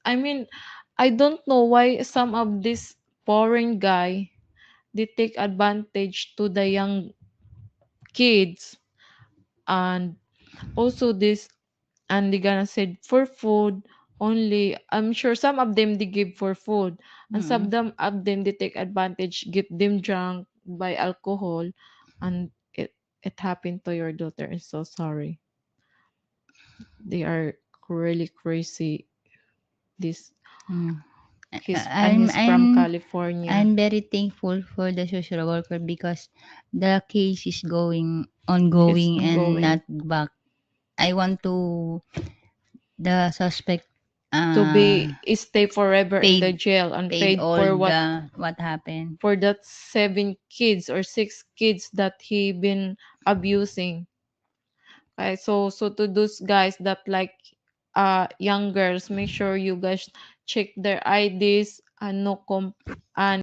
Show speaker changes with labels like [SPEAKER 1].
[SPEAKER 1] I mean, I don't know why some of this foreign guy they take advantage to the young kids, and also this, and they gonna say for food only. I'm sure some of them they give for food, and some
[SPEAKER 2] Mm.
[SPEAKER 1] of them they take advantage, get them drunk by alcohol, and it happened to your daughter. I'm so sorry. They are really crazy. This
[SPEAKER 2] Mm.
[SPEAKER 1] he's from California.
[SPEAKER 2] I'm very thankful for the social worker because the case is
[SPEAKER 1] It's
[SPEAKER 2] ongoing and
[SPEAKER 1] ongoing
[SPEAKER 2] not back. I want to the suspect
[SPEAKER 1] to
[SPEAKER 2] uh
[SPEAKER 1] be stay forever in the
[SPEAKER 2] paid
[SPEAKER 1] jail and
[SPEAKER 2] paid
[SPEAKER 1] paid
[SPEAKER 2] all
[SPEAKER 1] for
[SPEAKER 2] what happened.
[SPEAKER 1] for that 7 kids or 6 kids that he been abusing. So to those guys that like young girls, make sure you guys check their IDs and no and